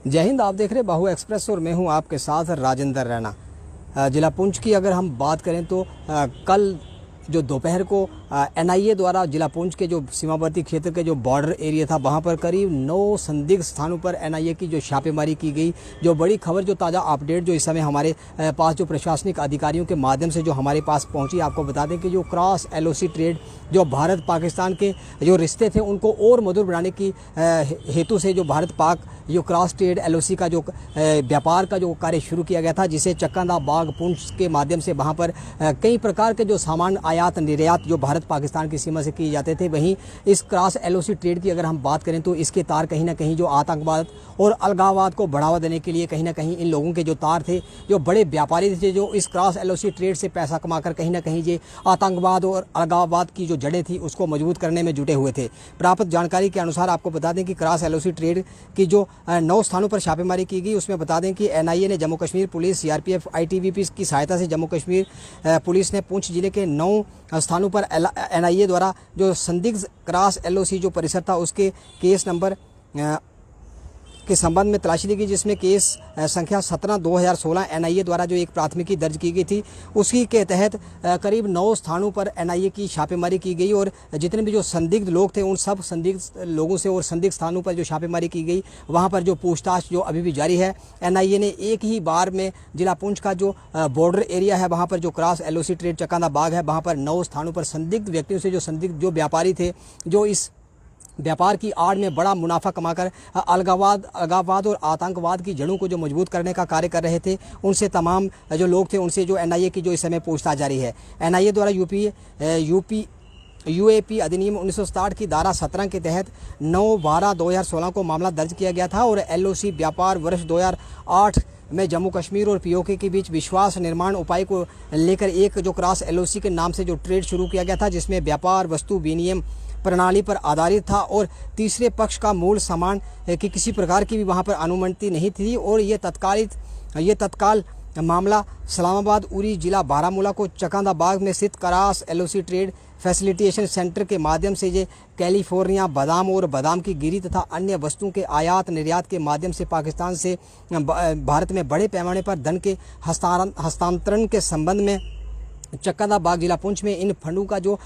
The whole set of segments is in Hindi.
जय हिंद। आप देख रहे बाहू एक्सप्रेस और मैं हूं आपके साथ राजेंद्र रैना। जिला पुंछ की अगर हम बात करें तो कल जो दोपहर को एनआईए द्वारा जिला पुंछ के जो सीमावर्ती क्षेत्र के जो बॉर्डर एरिया था वहां पर करीब 9 संदिग्ध स्थानों पर एनआईए की जो छापेमारी की गई। जो बड़ी खबर, जो ताज़ा अपडेट जो इस समय हमारे पास जो प्रशासनिक अधिकारियों के माध्यम से जो हमारे पास पहुंची, आपको बता दें कि जो क्रॉस एलओसी ट्रेड, जो भारत पाकिस्तान के जो रिश्ते थे उनको और मधुर बनाने की हेतु से जो भारत पाक जो क्रॉस ट्रेड एलओसी का जो व्यापार का जो कार्य शुरू किया गया था, जिसे चक्कादा बाग पुंछ के माध्यम से वहाँ पर कई प्रकार के जो सामान आयात निर्यात जो भारत पाकिस्तान की सीमा से किए जाते थे। वहीं इस क्रॉस एलओसी ट्रेड की अगर हम बात करें तो इसके तार कहीं ना कहीं जो आतंकवाद और अलगाववाद को बढ़ावा देने के लिए कहीं ना कहीं इन लोगों के जो तार थे, जो बड़े व्यापारी थे, जो इस क्रॉस एलओसी ट्रेड से पैसा कमाकर कहीं ना कहीं ये आतंकवाद और अलगाववाद की जो जड़ें थी उसको मजबूत करने में जुटे हुए थे। प्राप्त जानकारी के अनुसार आपको बता दें कि क्रॉस एलओसी ट्रेड की जो 9 स्थानों पर छापेमारी की गई, उसमें बता दें कि एनआईए ने Jammu Kashmir police, CRPF, ITBP की सहायता से जम्मू कश्मीर पुलिस ने पुंछ जिले के 9 स्थानों पर एनआईए द्वारा जो संदिग्ध क्रॉस एलओसी जो परिसर था उसके केस नंबर के संबंध में तलाशी ली गई, जिसमें केस संख्या 17/2016 एनआईए द्वारा जो एक प्राथमिकी दर्ज की गई थी उसी के तहत करीब 9 स्थानों पर एनआईए की छापेमारी की गई। और जितने भी जो संदिग्ध लोग थे उन सब संदिग्ध लोगों से और संदिग्ध स्थानों पर जो छापेमारी की गई वहां पर जो पूछताछ जो अभी भी जारी है। एनआईए ने एक ही बार में जिला पुंछ का जो बॉर्डर एरिया है वहाँ पर जो क्रॉस एलओसी ट्रेड चक्कादा बाग है वहाँ पर 9 स्थानों पर संदिग्ध व्यक्तियों से, जो संदिग्ध जो व्यापारी थे, जो इस व्यापार की आड़ में बड़ा मुनाफा कमाकर अलगाववाद और आतंकवाद की जड़ों को जो मजबूत करने का कार्य कर रहे थे, उनसे तमाम जो लोग थे उनसे जो एनआईए की जो इस समय पूछताछ जारी है। एनआईए द्वारा यूएपी अधिनियम 1967 की धारा 17 के तहत 9/12/2016 को मामला दर्ज किया गया था और एलओसी व्यापार वर्ष 2008 में जम्मू कश्मीर और पीओके के बीच विश्वास निर्माण उपाय को लेकर एक जो क्रॉस एलओसी के नाम से जो ट्रेड शुरू किया गया था, जिसमें व्यापार वस्तु विनिमय प्रणाली पर आधारित था और तीसरे पक्ष का मूल सामान की किसी प्रकार की भी वहां पर अनुमति नहीं थी। और ये तत्काल मामला इस्लामाबाद उरी जिला बारामूला को चक्कादा बाग में स्थित cross LOC trade facilitation centre के माध्यम से ये कैलिफोर्निया बादाम और बादाम की गिरी तथा अन्य वस्तुओं के आयात निर्यात के माध्यम से पाकिस्तान से भारत में बड़े पैमाने पर धन के हस्तांतरण के संबंध में चक्कादा बाग जिला पुंछ में इन फंडों का जो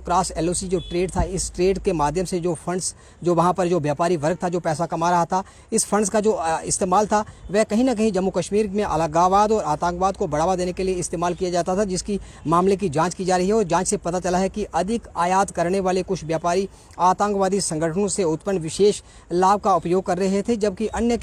क्रॉस एलओसी जो ट्रेड था, इस ट्रेड के माध्यम से जो फंड्स जो वहाँ पर जो व्यापारी वर्ग था जो पैसा कमा रहा था, इस फंड्स का जो इस्तेमाल था वह कहीं ना कहीं जम्मू कश्मीर में अलगाववाद और आतंकवाद को बढ़ावा देने के लिए इस्तेमाल किया जाता था, जिसकी मामले की जाँच की जा रही है। और जाँच से पता चला है कि अधिक आयात करने वाले कुछ व्यापारी आतंकवादी संगठनों से उत्पन्न विशेष लाभ का उपयोग कर रहे थे, जबकि अन्य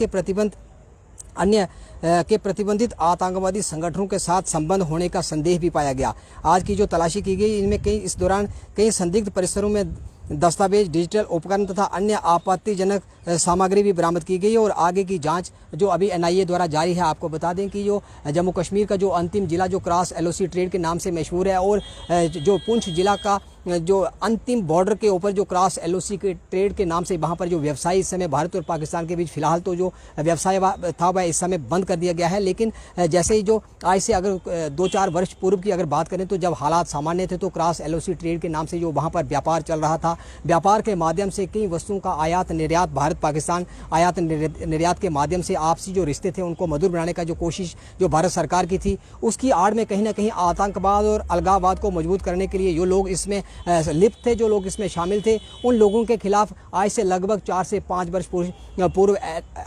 के प्रतिबंधित आतंकवादी संगठनों के साथ संबंध होने का संदेह भी पाया गया। आज की जो तलाशी की गई इनमें इस दौरान कई संदिग्ध परिसरों में दस्तावेज, डिजिटल उपकरण तथा अन्य आपत्तिजनक सामग्री भी बरामद की गई और आगे की जांच जो अभी एनआईए द्वारा जारी है। आपको बता दें कि जो जम्मू कश्मीर का जो अंतिम जिला जो क्रॉस एलओसी ट्रेड के नाम से मशहूर है और जो पुंछ जिला का जो अंतिम बॉर्डर के ऊपर जो क्रॉस एलओसी के ट्रेड के नाम से वहाँ पर जो व्यवसाय इस समय भारत और पाकिस्तान के बीच फिलहाल तो जो व्यवसाय था वह इस समय बंद कर दिया गया है। लेकिन जैसे ही जो आज से अगर 2-4 वर्ष पूर्व की अगर बात करें तो जब हालात सामान्य थे तो क्रॉस एलओसी ट्रेड के नाम से जो वहाँ पर व्यापार चल रहा था, व्यापार के माध्यम से कई वस्तुओं का आयात निर्यात, भारत पाकिस्तान आयात निर्यात के माध्यम से आपसी जो रिश्ते थे उनको मधुर बनाने का जो कोशिश जो भारत सरकार की थी, उसकी आड़ में कहीं ना कहीं आतंकवाद और अलगाववाद को मजबूत करने के लिए जो लोग इसमें लिप्त थे, जो लोग इसमें शामिल थे, उन लोगों के खिलाफ आज से लगभग 4 से 5 वर्ष पूर्व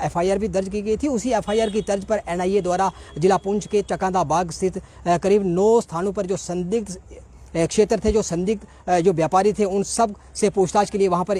एफआईआर भी दर्ज की गई थी। उसी एफआईआर की तर्ज पर एनआईए द्वारा जिला पुंछ के चक्कादा बाग स्थित करीब 9 स्थानों पर जो संदिग्ध क्षेत्र थे, जो संदिग्ध जो व्यापारी थे, उन सब से पूछताछ के लिए वहाँ पर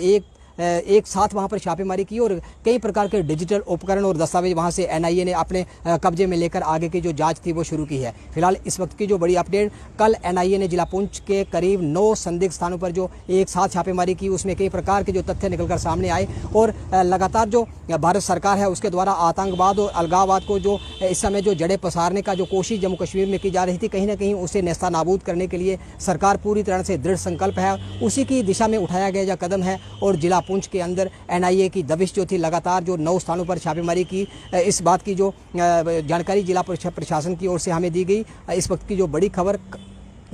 एक साथ वहाँ पर छापेमारी की और कई प्रकार के डिजिटल उपकरण और दस्तावेज वहाँ से एनआईए ने अपने कब्जे में लेकर आगे की जो जांच थी वो शुरू की है। फिलहाल इस वक्त की जो बड़ी अपडेट, कल एनआईए ने जिला पुंछ के करीब 9 संदिग्ध स्थानों पर जो एक साथ छापेमारी की, उसमें कई प्रकार के जो तथ्य निकलकर सामने आए और लगातार जो भारत सरकार है उसके द्वारा आतंकवाद और अलगाववाद को जो इस समय जो जड़ें पसारने का जो कोशिश जम्मू कश्मीर में की जा रही थी, कहीं ना कहीं उसे नेस्तानाबूद करने के लिए सरकार पूरी तरह से दृढ़ संकल्प है। उसी की दिशा में उठाया गया जो कदम है और जिला पुंछ के अंदर एनआईए की दबिश जो थी, लगातार जो 9 स्थानों पर छापेमारी की, इस बात की जो जानकारी जिला प्रशासन की ओर से हमें दी गई। इस वक्त की जो बड़ी खबर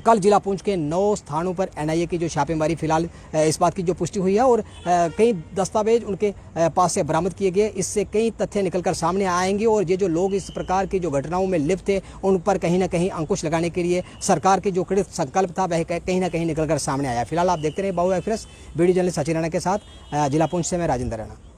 कल जिला पुंछ के 9 स्थानों पर एनआईए की जो छापेमारी फिलहाल इस बात की जो पुष्टि हुई है और कई दस्तावेज उनके पास से बरामद किए गए। इससे कई तथ्य निकलकर सामने आएंगे और ये जो लोग इस प्रकार की जो घटनाओं में लिप्त थे उन पर कहीं ना कहीं अंकुश लगाने के लिए सरकार के जो कृत संकल्प था वह कहीं ना कहीं निकलकर सामने आया। फिलहाल आप देखते रहे बाहु express. Video journalist Sachin Rana के साथ जिला पुंछ से मैं राजेंद्र राणा।